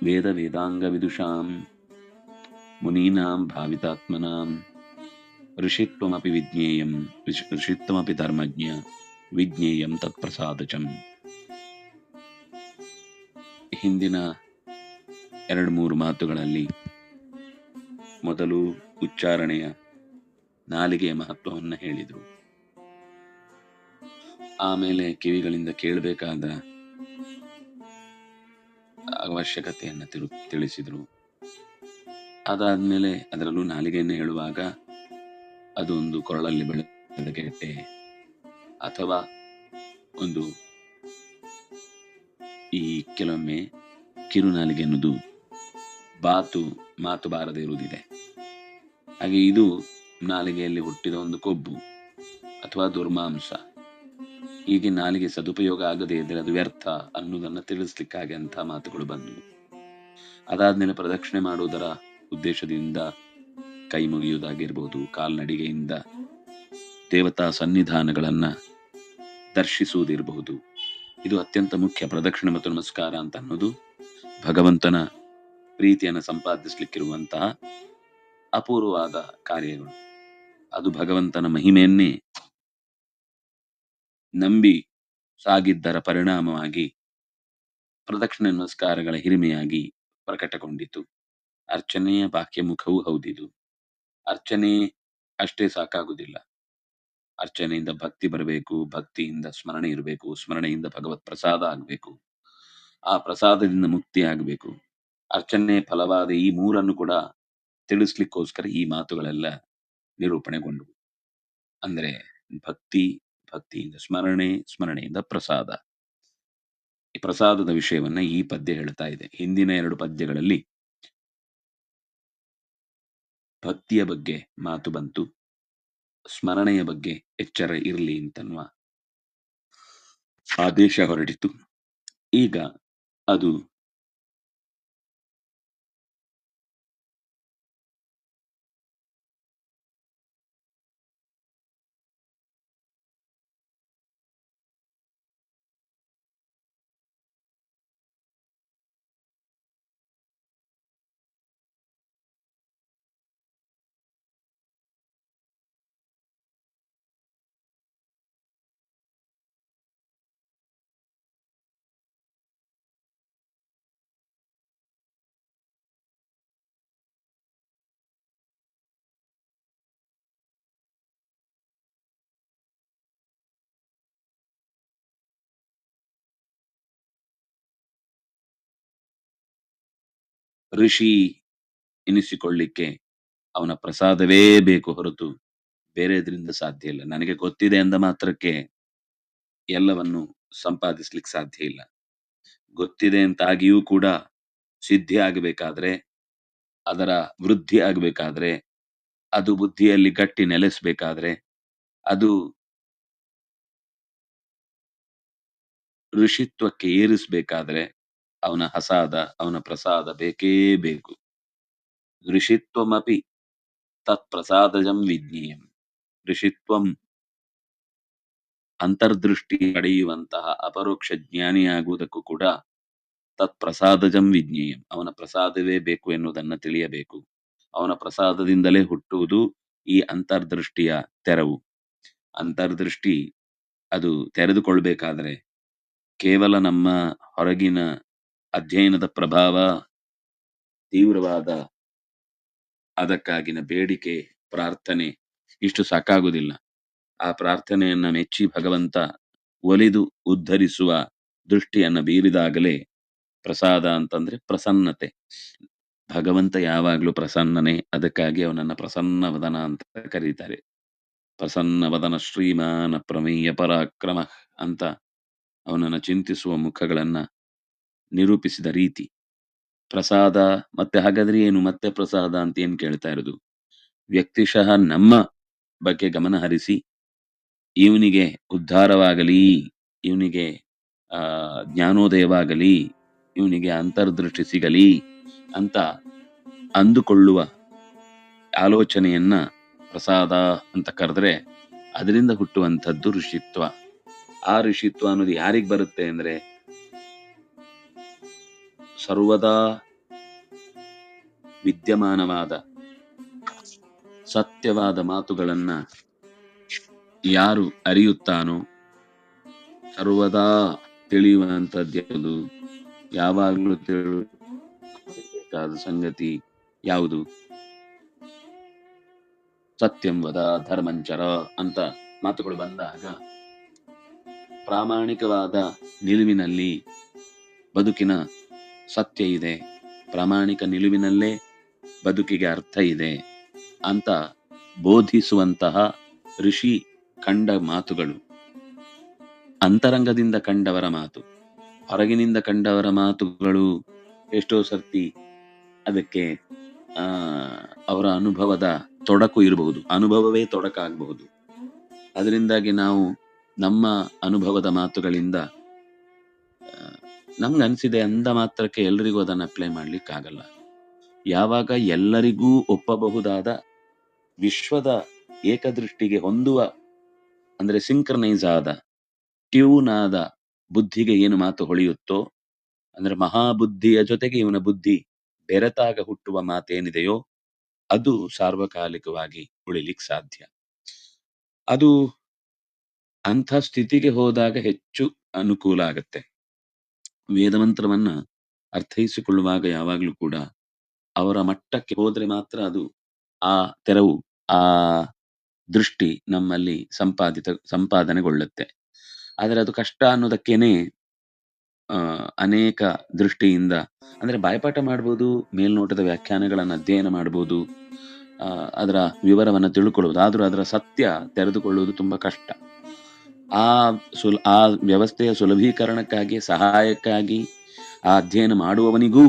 ವೇದ ವೇದಾಂಗ ವಿದುಷಾಂ ಮುನೀನಾಂ ಭಾವಿತಾತ್ಮನಾಂ ಋಷಿತ್ವಮಪಿ ವಿಜ್ಞೇಯಂ ಋಷಿತ್ವಮಪಿ ಧರ್ಮಜ್ಞ ವಿಜ್ಞೇಯಂ ತತ್ಪ್ರಸಾದಚಂ. ಹಿಂದಿನ 2-3 ಮಾತುಗಳಲ್ಲಿ ಮೊದಲು ಉಚ್ಚಾರಣೆಯ ನಾಲಿಗೆಯ ಮಹತ್ವವನ್ನು ಹೇಳಿದರು. ಆಮೇಲೆ ಕಿವಿಗಳಿಂದ ಕೇಳಬೇಕಾದ ಅವಶ್ಯಕತೆಯನ್ನು ತಿಳಿಸಿದರು. ಅದಾದ್ಮೇಲೆ ಅದರಲ್ಲೂ ನಾಲಿಗೆಯನ್ನು ಹೇಳುವಾಗ ಅದು ಒಂದು ಕೊರಳಲ್ಲಿ ಬೆಳೆದ ಗೆಡ್ಡೆ ಅಥವಾ ಒಂದು ಈ ಕೆಲವೊಮ್ಮೆ ಕಿರುನಾಲಿಗೆ ಅನ್ನೋದು ಮಾತು ಬಾರದೆ ಇರುವುದಿದೆ. ಹಾಗೆ ಇದು ನಾಲಿಗೆಯಲ್ಲಿ ಹುಟ್ಟಿದ ಒಂದು ಕೊಬ್ಬು ಅಥವಾ ದುರ್ಮಾಂಸ. ಹೀಗೆ ನಾಲಿಗೆ ಸದುಪಯೋಗ ಆಗದೇ ಇದ್ರೆ ಅದು ವ್ಯರ್ಥ ಅನ್ನೋದನ್ನ ತಿಳಿಸ್ಲಿಕ್ಕಾಗಿ ಅಂತ ಮಾತುಗಳು ಬಂದವು. ಅದಾದ್ಮೇಲೆ ಪ್ರದಕ್ಷಿಣೆ ಮಾಡುವುದರ ಉದ್ದೇಶದಿಂದ ಕೈ ಮುಗಿಯುವುದಾಗಿರ್ಬೋದು, ಕಾಲ್ನಡಿಗೆಯಿಂದ ದೇವತಾ ಸನ್ನಿಧಾನಗಳನ್ನ ದರ್ಶಿಸುವುದಿರಬಹುದು. ಇದು ಅತ್ಯಂತ ಮುಖ್ಯ. ಪ್ರದಕ್ಷಿಣೆ ಮತ್ತು ನಮಸ್ಕಾರ ಅಂತ ಅನ್ನೋದು ಭಗವಂತನ ಪ್ರೀತಿಯನ್ನು ಸಂಪಾದಿಸ್ಲಿಕ್ಕಿರುವಂತಹ ಅಪೂರ್ವವಾದ ಕಾರ್ಯಗಳು. ಅದು ಭಗವಂತನ ಮಹಿಮೆಯನ್ನೇ ನಂಬಿ ಸಾಗಿದ್ದರ ಪರಿಣಾಮವಾಗಿ ಪ್ರದಕ್ಷಿಣೆ ನಮಸ್ಕಾರಗಳ ಹಿರಿಮೆಯಾಗಿ ಪ್ರಕಟಗೊಂಡಿತು. ಅರ್ಚನೆಯ ಬಾಹ್ಯಮುಖವೂ ಹೌದಿದು. ಅರ್ಚನೆ ಅಷ್ಟೇ ಸಾಕಾಗುವುದಿಲ್ಲ. ಅರ್ಚನೆಯಿಂದ ಭಕ್ತಿ ಬರಬೇಕು, ಭಕ್ತಿಯಿಂದ ಸ್ಮರಣೆ ಇರಬೇಕು, ಸ್ಮರಣೆಯಿಂದ ಭಗವತ್ ಪ್ರಸಾದ ಆಗಬೇಕು, ಆ ಪ್ರಸಾದದಿಂದ ಮುಕ್ತಿ ಆಗಬೇಕು. ಅರ್ಚನೆ ಫಲವಾದ ಈ ಮೂರನ್ನು ಕೂಡ ತಿಳಿಸ್ಲಿಕ್ಕೋಸ್ಕರ ಈ ಮಾತುಗಳೆಲ್ಲ ನಿರೂಪಣೆಗೊಂಡವು. ಅಂದ್ರೆ ಭಕ್ತಿಯಿಂದ ಸ್ಮರಣೆ, ಸ್ಮರಣೆಯಿಂದ ಪ್ರಸಾದ. ಈ ಪ್ರಸಾದದ ವಿಷಯವನ್ನ ಈ ಪದ್ಯ ಹೇಳ್ತಾ ಇದೆ. ಹಿಂದಿನ 2 ಪದ್ಯಗಳಲ್ಲಿ ಭಕ್ತಿಯ ಬಗ್ಗೆ ಮಾತು ಬಂತು, ಸ್ಮರಣೆಯ ಬಗ್ಗೆ ಎಚ್ಚರ ಇರಲಿ ಅಂತನ್ನುವ ಆದೇಶ ಹೊರಡಿತು. ಈಗ ಅದು ಋಷಿ ಎನಿಸಿಕೊಳ್ಳಿಕ್ಕೆ ಅವನ ಪ್ರಸಾದವೇ ಬೇಕು ಹೊರತು ಬೇರೆ ಇದರಿಂದ ಸಾಧ್ಯ ಇಲ್ಲ. ನನಗೆ ಗೊತ್ತಿದೆ ಅಂದ ಮಾತ್ರಕ್ಕೆ ಎಲ್ಲವನ್ನು ಸಂಪಾದಿಸ್ಲಿಕ್ಕೆ ಸಾಧ್ಯ ಇಲ್ಲ. ಗೊತ್ತಿದೆ ಅಂತಾಗಿಯೂ ಕೂಡ ಸಿದ್ಧಿ ಆಗಬೇಕಾದ್ರೆ, ಅದರ ವೃದ್ಧಿ ಆಗಬೇಕಾದ್ರೆ, ಅದು ಬುದ್ಧಿಯಲ್ಲಿ ಗಟ್ಟಿ ನೆಲೆಸಬೇಕಾದ್ರೆ, ಅದು ಋಷಿತ್ವಕ್ಕೆ ಏರಿಸಬೇಕಾದ್ರೆ ಅವನ ಪ್ರಸಾದ ಬೇಕೇ ಬೇಕು. ಋಷಿತ್ವಮಪಿ ತತ್ಪ್ರಸಾದಜಂ ವಿಜ್ಞೇಯಂ. ಋಷಿತ್ವಂ ಅಂತರ್ದೃಷ್ಟಿ ಪಡೆಯುವಂತಹ ಅಪರೋಕ್ಷ ಜ್ಞಾನಿಯಾಗುವುದಕ್ಕೂ ಕೂಡ ತತ್ಪ್ರಸಾದಜಂ ವಿಜ್ಞೇಯಂ. ಅವನ ಪ್ರಸಾದವೇ ಬೇಕು ಎನ್ನುವುದನ್ನು ತಿಳಿಯಬೇಕು. ಅವನ ಪ್ರಸಾದದಿಂದಲೇ ಹುಟ್ಟುವುದು ಈ ಅಂತರ್ದೃಷ್ಟಿಯ ತೆರವು. ಅಂತರ್ದೃಷ್ಟಿ ಅದು ತೆರೆದುಕೊಳ್ಬೇಕಾದ್ರೆ ಕೇವಲ ನಮ್ಮ ಹೊರಗಿನ ಅಧ್ಯಯನದ ಪ್ರಭಾವ, ತೀವ್ರವಾದ ಅದಕ್ಕಾಗಿನ ಬೇಡಿಕೆ, ಪ್ರಾರ್ಥನೆ ಇಷ್ಟು ಸಾಕಾಗುವುದಿಲ್ಲ. ಆ ಪ್ರಾರ್ಥನೆಯನ್ನ ಮೆಚ್ಚಿ ಭಗವಂತ ಒಲಿದು ಉದ್ಧರಿಸುವ ದೃಷ್ಟಿಯನ್ನ ಬೀರಿದಾಗಲೇ ಪ್ರಸಾದ ಅಂತಂದ್ರೆ ಪ್ರಸನ್ನತೆ. ಭಗವಂತ ಯಾವಾಗ್ಲೂ ಪ್ರಸನ್ನನೆ. ಅದಕ್ಕಾಗಿ ಅವನನ್ನ ಪ್ರಸನ್ನವದನ ಅಂತ ಕರೀತಾರೆ. ಪ್ರಸನ್ನವದನ ಶ್ರೀಮಾನ ಪ್ರಮೇಯ ಪರಾಕ್ರಮ ಅಂತ ಅವನನ್ನ ಚಿಂತಿಸುವ ಮುಖಗಳನ್ನ ನಿರೂಪಿಸಿದ ರೀತಿ. ಪ್ರಸಾದ ಮತ್ತೆ ಹಾಗಾದ್ರೆ ಏನು ಮತ್ತೆ ಪ್ರಸಾದ ಅಂತ ಏನ್ ಕೇಳ್ತಾ ಇರೋದು? ವ್ಯಕ್ತಿಶಃ ನಮ್ಮ ಬಗ್ಗೆ ಗಮನ ಹರಿಸಿ ಇವನಿಗೆ ಉದ್ಧಾರವಾಗಲಿ, ಇವನಿಗೆ ಜ್ಞಾನೋದಯವಾಗಲಿ, ಇವನಿಗೆ ಅಂತರ್ದೃಷ್ಟಿ ಸಿಗಲಿ ಅಂತ ಅಂದುಕೊಳ್ಳುವ ಆಲೋಚನೆಯನ್ನ ಪ್ರಸಾದ ಅಂತ ಕರೆದ್ರೆ ಅದರಿಂದ ಹುಟ್ಟುವಂಥದ್ದು ಋಷಿತ್ವ. ಆ ಋಷಿತ್ವ ಅನ್ನೋದು ಯಾರಿಗೆ ಬರುತ್ತೆ ಅಂದ್ರೆ ಸರ್ವದಾ ವಿದ್ಯಮಾನವಾದ ಸತ್ಯವಾದ ಮಾತುಗಳನ್ನ ಯಾರು ಅರಿಯುತ್ತಾನೋ, ಸರ್ವದಾ ತಿಳಿಯುವಂಥದ್ದು ಯಾವಾಗಲೂ ತಿಳಿಯಬೇಕಾದ ಸಂಗತಿ ಯಾವುದು? ಸತ್ಯಂ ವದ ಧರ್ಮಂಚರ ಅಂತ ಮಾತುಗಳು ಬಂದಾಗ ಪ್ರಾಮಾಣಿಕವಾದ ನಿಲುವಿನಲ್ಲಿ ಬದುಕಿನ ಸತ್ಯ ಇದೆ, ಪ್ರಾಮಾಣಿಕ ನಿಲುವಿನಲ್ಲೇ ಬದುಕಿಗೆ ಅರ್ಥ ಇದೆ ಅಂತ ಬೋಧಿಸುವಂತಹ ಋಷಿ ಕಂಡ ಮಾತುಗಳು. ಅಂತರಂಗದಿಂದ ಕಂಡವರ ಮಾತು, ಹೊರಗಿನಿಂದ ಕಂಡವರ ಮಾತುಗಳು ಎಷ್ಟೋ ಸರ್ತಿ ಅದಕ್ಕೆ ಅವರ ಅನುಭವದ ತೊಡಕು ಇರಬಹುದು, ಅನುಭವವೇ ತೊಡಕಾಗಬಹುದು. ಅದರಿಂದಾಗಿ ನಾವು ನಮ್ಮ ಅನುಭವದ ಮಾತುಗಳಿಂದ ನಮ್ಗನ್ಸಿದೆ ಅಂದ ಮಾತ್ರಕ್ಕೆ ಎಲ್ರಿಗೂ ಅದನ್ನು ಅಪ್ಲೈ ಮಾಡ್ಲಿಕ್ಕಾಗಲ್ಲ. ಯಾವಾಗ ಎಲ್ಲರಿಗೂ ಒಪ್ಪಬಹುದಾದ ವಿಶ್ವದ ಏಕದೃಷ್ಟಿಗೆ ಹೊಂದುವ, ಅಂದ್ರೆ ಸಿಂಕ್ರನೈಸ್ ಆದ, ಟ್ಯೂನ್ ಆದ ಬುದ್ಧಿಗೆ ಏನು ಮಾತು ಹೊಳೆಯುತ್ತೋ, ಅಂದ್ರೆ ಮಹಾಬುದ್ಧಿಯ ಜೊತೆಗೆ ಇವನ ಬುದ್ಧಿ ಬೆರೆತಾಗ ಹುಟ್ಟುವ ಮಾತೇನಿದೆಯೋ ಅದು ಸಾರ್ವಕಾಲಿಕವಾಗಿ ಉಳಿಲಿಕ್ಕೆ ಸಾಧ್ಯ. ಅದು ಅಂಥ ಸ್ಥಿತಿಗೆ ಹೋದಾಗ ಹೆಚ್ಚು ಅನುಕೂಲ ಆಗತ್ತೆ. ವೇದಮಂತ್ರವನ್ನ ಅರ್ಥೈಸಿಕೊಳ್ಳುವಾಗ ಯಾವಾಗಲೂ ಕೂಡ ಅವರ ಮಟ್ಟಕ್ಕೆ ಹೋದ್ರೆ ಮಾತ್ರ ಅದು ಆ ತೆರವು, ಆ ದೃಷ್ಟಿ ನಮ್ಮಲ್ಲಿ ಸಂಪಾದನೆಗೊಳ್ಳುತ್ತೆ. ಆದರೆ ಅದು ಕಷ್ಟ ಅನ್ನೋದಕ್ಕೇನೆ ಅನೇಕ ದೃಷ್ಟಿಯಿಂದ, ಅಂದ್ರೆ ಬಾಯ್ಪಾಠ ಮಾಡ್ಬೋದು, ಮೇಲ್ನೋಟದ ವ್ಯಾಖ್ಯಾನಗಳನ್ನು ಅಧ್ಯಯನ ಮಾಡ್ಬೋದು, ಅದರ ವಿವರವನ್ನು ತಿಳ್ಕೊಳ್ಳುವುದು, ಆದ್ರೂ ಅದರ ಸತ್ಯ ತೆರೆದುಕೊಳ್ಳುವುದು ತುಂಬಾ ಕಷ್ಟ. ಆ ವ್ಯವಸ್ಥೆಯ ಸುಲಭೀಕರಣಕ್ಕಾಗಿ, ಸಹಾಯಕ್ಕಾಗಿ ಆ ಅಧ್ಯಯನ ಮಾಡುವವನಿಗೂ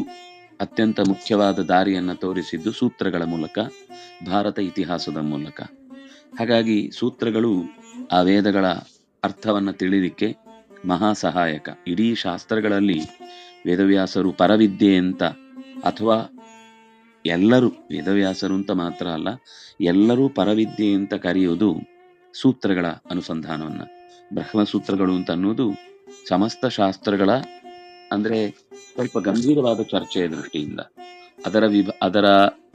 ಅತ್ಯಂತ ಮುಖ್ಯವಾದ ದಾರಿಯನ್ನ ತೋರಿಸಿದ್ದು ಸೂತ್ರಗಳ ಮೂಲಕ, ಭಾರತ ಇತಿಹಾಸದ ಮೂಲಕ. ಹಾಗಾಗಿ ಸೂತ್ರಗಳು ಆ ವೇದಗಳ ಅರ್ಥವನ್ನ ತಿಳಿಲಿಕ್ಕೆ ಮಹಾ ಸಹಾಯಕ. ಇಡೀ ಶಾಸ್ತ್ರಗಳಲ್ಲಿ ವೇದವ್ಯಾಸರು ಪರವಿದ್ಯೆ ಅಂತ, ಅಥವಾ ಎಲ್ಲರೂ ವೇದವ್ಯಾಸರು ಅಂತ ಮಾತ್ರ ಅಲ್ಲ, ಎಲ್ಲರೂ ಪರವಿದ್ಯೆ ಅಂತ ಕರೆಯುವುದು ಸೂತ್ರಗಳ ಅನುಸಂಧಾನವನ್ನ. ಬ್ರಹ್ಮಸೂತ್ರಗಳು ಅಂತ ಅನ್ನೋದು ಸಮಸ್ತ ಶಾಸ್ತ್ರಗಳ, ಅಂದ್ರೆ ಸ್ವಲ್ಪ ಗಂಭೀರವಾದ ಚರ್ಚೆಯ ದೃಷ್ಟಿಯಿಂದ ಅದರ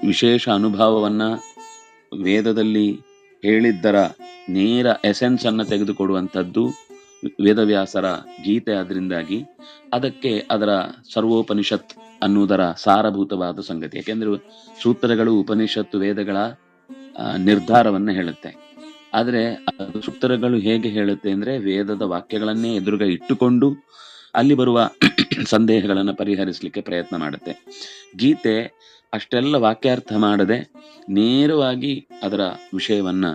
ವಿಶೇಷ ಅನುಭವವನ್ನ ವೇದದಲ್ಲಿ ಹೇಳಿದ್ದರ ನೇರ ಎಸೆನ್ಸ್ ಅನ್ನ ತೆಗೆದುಕೊಡುವಂಥದ್ದು ವೇದವ್ಯಾಸರ ಗೀತೆ. ಆದ್ರಿಂದಾಗಿ ಅದಕ್ಕೆ ಅದರ ಸರ್ವೋಪನಿಷತ್ ಅನ್ನುವುದರ ಸಾರಭೂತವಾದ ಸಂಗತಿ. ಯಾಕೆಂದ್ರೆ ಸೂತ್ರಗಳು ಉಪನಿಷತ್ತು ವೇದಗಳ ನಿರ್ಧಾರವನ್ನ ಹೇಳುತ್ತೆ. ಆದ್ರೆ ಸೂತ್ರಗಳು ಹೇಗೆ ಹೇಳುತ್ತೆ ಅಂದ್ರೆ ವೇದದ ವಾಕ್ಯಗಳನ್ನೇ ಎದುರುಗ ಇಟ್ಟುಕೊಂಡು ಅಲ್ಲಿ ಬರುವ ಸಂದೇಹಗಳನ್ನು ಪರಿಹರಿಸಲಿಕ್ಕೆ ಪ್ರಯತ್ನ ಮಾಡುತ್ತೆ. ಗೀತೆ ಅಷ್ಟೆಲ್ಲ ವಾಕ್ಯಾರ್ಥ ಮಾಡದೆ ನೇರವಾಗಿ ಅದರ ವಿಷಯವನ್ನ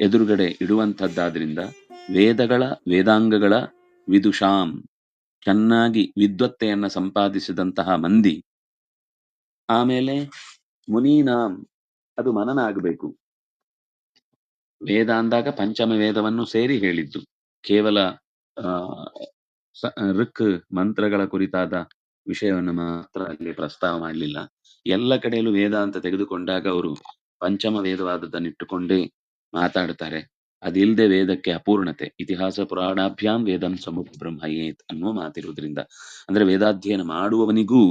ಎದುರುಗಡೆ ಇಡುವಂಥದ್ದಾದ್ರಿಂದ ವೇದಗಳ ವೇದಾಂಗಗಳ ವಿದುಷಾಂ, ಚೆನ್ನಾಗಿ ವಿದ್ವತ್ತೆಯನ್ನ ಸಂಪಾದಿಸಿದಂತಹ ಮಂದಿ. ಆಮೇಲೆ ಮುನೀನಾಂ, ಅದು ಮನನ ಆಗಬೇಕು. ವೇದ ಅಂದಾಗ ಪಂಚಮ ವೇದವನ್ನು ಸೇರಿ ಹೇಳಿದ್ದು, ಕೇವಲ ಋಕ್ ಮಂತ್ರಗಳ ಕುರಿತಾದ ವಿಷಯವನ್ನು ಮಾತ್ರ ಅಲ್ಲಿ ಪ್ರಸ್ತಾವ ಮಾಡಲಿಲ್ಲ. ಎಲ್ಲ ಕಡೆಯಲ್ಲೂ ವೇದ ಅಂತ ತೆಗೆದುಕೊಂಡಾಗ ಅವರು ಪಂಚಮ ವೇದವಾದದ್ದನ್ನಿಟ್ಟುಕೊಂಡೇ ಮಾತಾಡ್ತಾರೆ. ಅದಿಲ್ಲದೆ ವೇದಕ್ಕೆ ಅಪೂರ್ಣತೆ. ಇತಿಹಾಸ ಪುರಾಣಾಭ್ಯಾಂ ವೇದಂ ಸಮುಬ್ರಹ್ಮಯೇತ್ ಅನ್ನುವ ಮಾತಿರುವುದರಿಂದ, ಅಂದ್ರೆ ವೇದಾಧ್ಯಯನ ಮಾಡುವವನಿಗೂ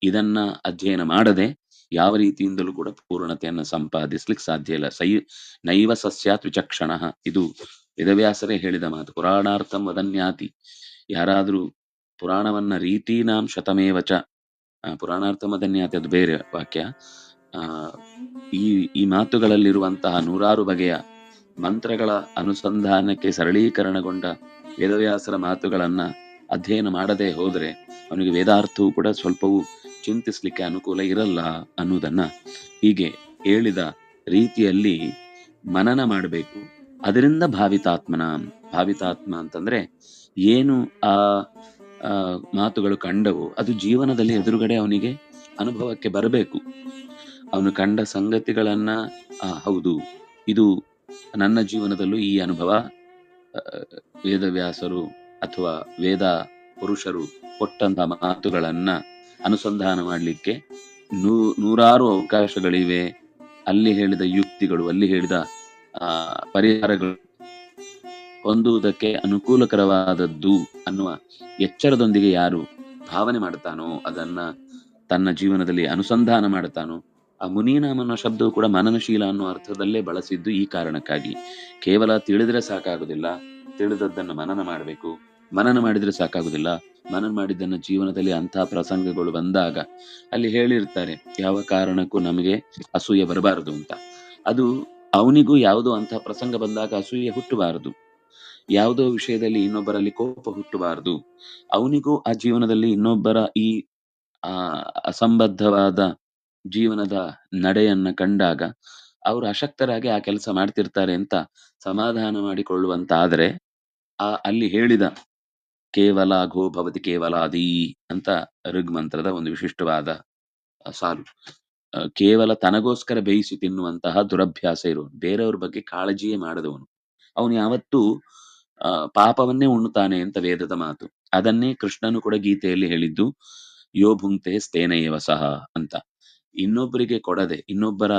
ಇದನ್ನ ಅಧ್ಯಯನ ಮಾಡದೆ ಯಾವ ರೀತಿಯಿಂದಲೂ ಕೂಡ ಪೂರ್ಣತೆಯನ್ನ ಸಂಪಾದಿಸ್ಲಿಕ್ಕೆ ಸಾಧ್ಯ ಇಲ್ಲ. ನೈವ ಸಸ್ಯಾತ್ ವಿಚಕ್ಷಣ, ಇದು ವೇದವ್ಯಾಸರೇ ಹೇಳಿದ ಮಾತು. ಪುರಾಣಾರ್ಥಂ ವದನ್ಯಾತಿ, ಯಾರಾದ್ರೂ ಪುರಾಣವನ್ನ ರೀತೀನಾಂ ಶತಮೇವಚ, ಪುರಾಣಾರ್ಥಂ ವದನ್ಯಾತಿ ಅದು ಬೇರೆ ವಾಕ್ಯ. ಈ ಮಾತುಗಳಲ್ಲಿರುವಂತಹ ನೂರಾರು ಬಗೆಯ ಮಂತ್ರಗಳ ಅನುಸಂಧಾನಕ್ಕೆ ಸರಳೀಕರಣಗೊಂಡ ವೇದವ್ಯಾಸರ ಮಾತುಗಳನ್ನ ಅಧ್ಯಯನ ಮಾಡದೆ ಹೋದ್ರೆ ಅವನಿಗೆ ವೇದಾರ್ಥವು ಕೂಡ ಸ್ವಲ್ಪವೂ ಚಿಂತಿಸ್ಲಿಕ್ಕೆ ಅನುಕೂಲ ಇರಲ್ಲ ಅನ್ನುವುದನ್ನ ಹೀಗೆ ಹೇಳಿದ ರೀತಿಯಲ್ಲಿ ಮನನ ಮಾಡಬೇಕು. ಅದರಿಂದ ಭಾವಿತಾತ್ಮ ಅಂತಂದ್ರೆ ಏನು ಆ ಮಾತುಗಳು ಕಂಡವು ಅದು ಜೀವನದಲ್ಲಿ ಎದುರುಗಡೆ ಅವನಿಗೆ ಅನುಭವಕ್ಕೆ ಬರಬೇಕು. ಅವನು ಕಂಡ ಸಂಗತಿಗಳನ್ನ ಹೌದು, ಇದು ನನ್ನ ಜೀವನದಲ್ಲೂ ಈ ಅನುಭವ ವೇದವ್ಯಾಸರು ಅಥವಾ ವೇದ ಪುರುಷರು ಕೊಟ್ಟಂತ ಮಾತುಗಳನ್ನ ಅನುಸಂಧಾನ ಮಾಡಲಿಕ್ಕೆ ನೂರಾರು ಅವಕಾಶಗಳಿವೆ. ಅಲ್ಲಿ ಹೇಳಿದ ಯುಕ್ತಿಗಳು, ಅಲ್ಲಿ ಹೇಳಿದ ಪರಿಹಾರಗಳು ಹೊಂದುವುದಕ್ಕೆ ಅನುಕೂಲಕರವಾದದ್ದು ಅನ್ನುವ ಎಚ್ಚರದೊಂದಿಗೆ ಯಾರು ಭಾವನೆ ಮಾಡ್ತಾನೋ, ಅದನ್ನ ತನ್ನ ಜೀವನದಲ್ಲಿ ಅನುಸಂಧಾನ ಮಾಡ್ತಾನೋ, ಆ ಮುನೀನಾಮ್ ಅನ್ನೋ ಶಬ್ದವು ಕೂಡ ಮನನಶೀಲ ಅನ್ನೋ ಅರ್ಥದಲ್ಲೇ ಬಳಸಿದ್ದು ಈ ಕಾರಣಕ್ಕಾಗಿ. ಕೇವಲ ತಿಳಿದ್ರೆ ಸಾಕಾಗುದಿಲ್ಲ, ತಿಳಿದದ್ದನ್ನು ಮನನ ಮಾಡಬೇಕು. ಮನನ ಮಾಡಿದ್ರೆ ಸಾಕಾಗುದಿಲ್ಲ, ಮನನ ಮಾಡಿದ್ದನ್ನ ಜೀವನದಲ್ಲಿ ಅಂತಹ ಪ್ರಸಂಗಗಳು ಬಂದಾಗ ಅಲ್ಲಿ ಹೇಳಿರ್ತಾರೆ, ಯಾವ ಕಾರಣಕ್ಕೂ ನಮಗೆ ಅಸೂಯೆ ಬರಬಾರದು ಅಂತ. ಅದು ಅವನಿಗೂ ಯಾವುದೋ ಅಂತಹ ಪ್ರಸಂಗ ಬಂದಾಗ ಅಸೂಯೆ ಹುಟ್ಟಬಾರದು. ಯಾವುದೋ ವಿಷಯದಲ್ಲಿ ಇನ್ನೊಬ್ಬರಲ್ಲಿ ಕೋಪ ಹುಟ್ಟಬಾರದು. ಅವನಿಗೂ ಆ ಜೀವನದಲ್ಲಿ ಇನ್ನೊಬ್ಬರ ಈ ಆ ಅಸಂಬದ್ಧವಾದ ಜೀವನದ ನಡೆಯನ್ನ ಕಂಡಾಗ ಅವರು ಅಶಕ್ತರಾಗಿ ಆ ಕೆಲಸ ಮಾಡ್ತಿರ್ತಾರೆ ಅಂತ ಸಮಾಧಾನ ಮಾಡಿಕೊಳ್ಳುವಂತಾದ್ರೆ ಅಲ್ಲಿ ಹೇಳಿದ ಕೇವಲಾಘೋ ಭವತಿ ಕೇವಲಾದಿ ಅಂತ ಋಗ್ಮಂತ್ರದ ಒಂದು ವಿಶಿಷ್ಟವಾದ ಸಾಲು. ಕೇವಲ ತನಗೋಸ್ಕರ ಬೇಯಿಸಿ ತಿನ್ನುವಂತಹ ದುರಭ್ಯಾಸ ಇರುವನು, ಬೇರೆಯವ್ರ ಬಗ್ಗೆ ಕಾಳಜಿಯೇ ಮಾಡದವನು, ಅವನು ಯಾವತ್ತೂ ಪಾಪವನ್ನೇ ಉಣ್ಣುತ್ತಾನೆ ಅಂತ ವೇದದ ಮಾತು. ಅದನ್ನೇ ಕೃಷ್ಣನು ಕೂಡ ಗೀತೆಯಲ್ಲಿ ಹೇಳಿದ್ದು, ಯೋ ಭುಂಕ್ತೆ ಸ್ಥೇನೈವ ಸಹ ಅಂತ. ಇನ್ನೊಬ್ಬರಿಗೆ ಕೊಡದೆ, ಇನ್ನೊಬ್ಬರ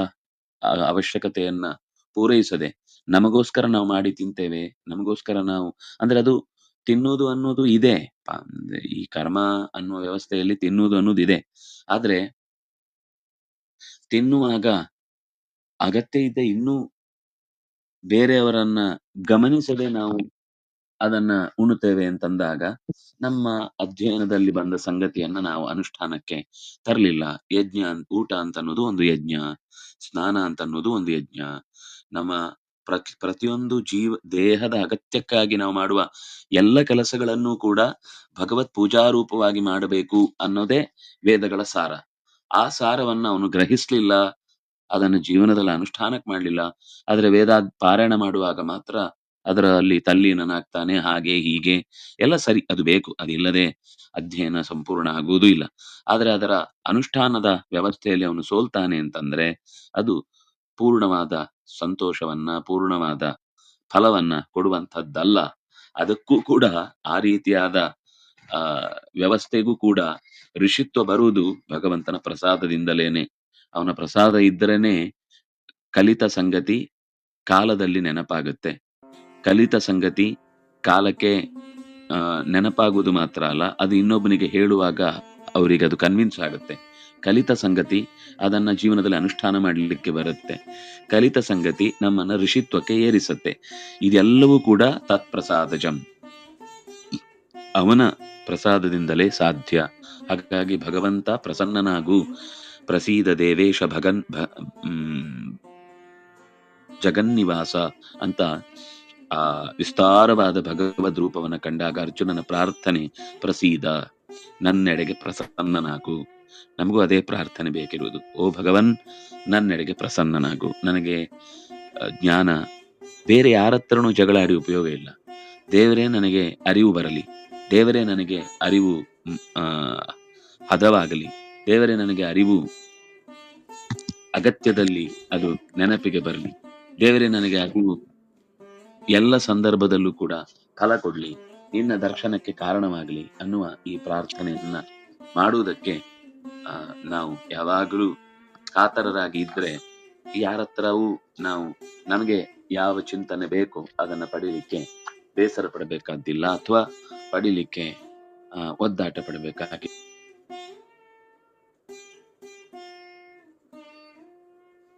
ಅವಶ್ಯಕತೆಯನ್ನ ಪೂರೈಸದೆ ನಮಗೋಸ್ಕರ ನಾವು ಮಾಡಿ ತಿಂತೇವೆ, ನಮಗೋಸ್ಕರ ನಾವು ಅಂದ್ರೆ ಅದು ತಿನ್ನುವುದು ಅನ್ನೋದು ಇದೆ, ಈ ಕರ್ಮ ಅನ್ನುವ ವ್ಯವಸ್ಥೆಯಲ್ಲಿ ತಿನ್ನುವುದು ಅನ್ನೋದು ಇದೆ. ಆದ್ರೆ ತಿನ್ನುವಾಗ ಅಗತ್ಯ ಇದ್ದ ಇನ್ನೂ ಬೇರೆಯವರನ್ನ ಗಮನಿಸದೆ ನಾವು ಅದನ್ನ ಉಣ್ಣುತ್ತೇವೆ ಅಂತಂದಾಗ ನಮ್ಮ ಅಧ್ಯಯನದಲ್ಲಿ ಬಂದ ಸಂಗತಿಯನ್ನ ನಾವು ಅನುಷ್ಠಾನಕ್ಕೆ ತರಲಿಲ್ಲ. ಊಟ ಅಂತ ಅನ್ನೋದು ಒಂದು ಯಜ್ಞ, ಸ್ನಾನ ಅಂತ ಅನ್ನೋದು ಒಂದು ಯಜ್ಞ. ನಮ್ಮ ಪ್ರತಿಯೊಂದು ದೇಹದ ಅಗತ್ಯಕ್ಕಾಗಿ ನಾವು ಮಾಡುವ ಎಲ್ಲ ಕೆಲಸಗಳನ್ನು ಕೂಡ ಭಗವತ್ ಪೂಜಾರೂಪವಾಗಿ ಮಾಡಬೇಕು ಅನ್ನೋದೇ ವೇದಗಳ ಸಾರ. ಆ ಸಾರವನ್ನ ಅವನು ಗ್ರಹಿಸ್ಲಿಲ್ಲ, ಅದನ್ನು ಜೀವನದಲ್ಲಿ ಅನುಷ್ಠಾನಕ್ಕೆ ಮಾಡ್ಲಿಲ್ಲ. ಆದ್ರೆ ವೇದ ಪಾರಾಯಣ ಮಾಡುವಾಗ ಮಾತ್ರ ಅದರಲ್ಲಿ ತಲ್ಲೀನನಾಗ್ತಾನೆ. ಹಾಗೆ ಹೀಗೆ ಎಲ್ಲ ಸರಿ, ಅದು ಬೇಕು, ಅದಿಲ್ಲದೆ ಅಧ್ಯಯನ ಸಂಪೂರ್ಣ ಆಗುವುದೂ ಇಲ್ಲ. ಆದ್ರೆ ಅದರ ಅನುಷ್ಠಾನದ ವ್ಯವಸ್ಥೆಯಲ್ಲಿ ಅವನು ಸೋಲ್ತಾನೆ ಅಂತಂದ್ರೆ ಅದು ಪೂರ್ಣವಾದ ಸಂತೋಷವನ್ನ, ಪೂರ್ಣವಾದ ಫಲವನ್ನ ಕೊಡುವಂಥದ್ದಲ್ಲ. ಅದಕ್ಕೂ ಕೂಡ ಆ ರೀತಿಯಾದ ವ್ಯವಸ್ಥೆಗೂ ಕೂಡ ಋಷಿತ್ವ ಬರುವುದು ಭಗವಂತನ ಪ್ರಸಾದದಿಂದಲೇನೆ. ಅವನ ಪ್ರಸಾದ ಇದ್ದರೇನೆ ಕಲಿತ ಸಂಗತಿ ಕಾಲದಲ್ಲಿ ನೆನಪಾಗುತ್ತೆ. ಕಲಿತ ಸಂಗತಿ ಕಾಲಕ್ಕೆ ನೆನಪಾಗುವುದು ಮಾತ್ರ ಅಲ್ಲ, ಅದು ಇನ್ನೊಬ್ಬನಿಗೆ ಹೇಳುವಾಗ ಅವರಿಗೆ ಅದು ಕನ್ವಿನ್ಸ್ ಆಗುತ್ತೆ. ಕಲಿತ ಸಂಗತಿ ಅದನ್ನ ಜೀವನದಲ್ಲಿ ಅನುಷ್ಠಾನ ಮಾಡಲಿಕ್ಕೆ ಬರುತ್ತೆ. ಕಲಿತ ಸಂಗತಿ ನಮ್ಮನ್ನ ಋಷಿತ್ವಕ್ಕೆ ಏರಿಸುತ್ತೆ. ಇದೆಲ್ಲವೂ ಕೂಡ ತತ್ಪ್ರಸಾದಜಂ, ಅವನ ಪ್ರಸಾದದಿಂದಲೇ ಸಾಧ್ಯ. ಹಾಗಾಗಿ ಭಗವಂತ ಪ್ರಸನ್ನನಾಗು, ಪ್ರಸೀದ ದೇವೇಶ ಜಗನ್ನಿವಾಸ ಅಂತ ಆ ವಿಸ್ತಾರವಾದ ಭಗವದ್ ರೂಪವನ್ನ ಕಂಡಾಗ ಅರ್ಜುನನ ಪ್ರಾರ್ಥನೆ, ಪ್ರಸೀದ, ನನ್ನೆಡೆಗೆ ಪ್ರಸನ್ನನಾಗು. ನಮಗೂ ಅದೇ ಪ್ರಾರ್ಥನೆ ಬೇಕಿರುವುದು. ಓ ಭಗವನ್, ನನ್ನೆಡೆಗೆ ಪ್ರಸನ್ನನಾಗು. ನನಗೆ ಜ್ಞಾನ, ಬೇರೆ ಯಾರತ್ರನೂ ಜಗಳ ಆಡಿ ಉಪಯೋಗ ಇಲ್ಲ. ದೇವರೇ ನನಗೆ ಅರಿವು ಬರಲಿ, ದೇವರೇ ನನಗೆ ಅರಿವು ಹದವಾಗಲಿ, ದೇವರೇ ನನಗೆ ಅರಿವು ಅಗತ್ಯದಲ್ಲಿ ಅದು ನೆನಪಿಗೆ ಬರಲಿ, ದೇವರೇ ನನಗೆ ಅರಿವು ಎಲ್ಲ ಸಂದರ್ಭದಲ್ಲೂ ಕೂಡ ಫಲ ಕೊಡ್ಲಿ, ನಿನ್ನ ದರ್ಶನಕ್ಕೆ ಕಾರಣವಾಗಲಿ ಅನ್ನುವ ಈ ಪ್ರಾರ್ಥನೆಯನ್ನ ಮಾಡುವುದಕ್ಕೆ ನಾವು ಯಾವಾಗಲೂ ಕಾತರರಾಗಿ ಇದ್ರೆ ಯಾರತ್ರವೂ ನಾವು ನಮಗೆ ಯಾವ ಚಿಂತನೆ ಬೇಕೋ ಅದನ್ನ ಪಡೀಲಿಕ್ಕೆ ಬೇಸರ ಪಡಬೇಕಾದ್ದಿಲ್ಲ, ಅಥವಾ ಪಡೀಲಿಕ್ಕೆ ಒದ್ದಾಟ ಪಡಬೇಕಾಗಿ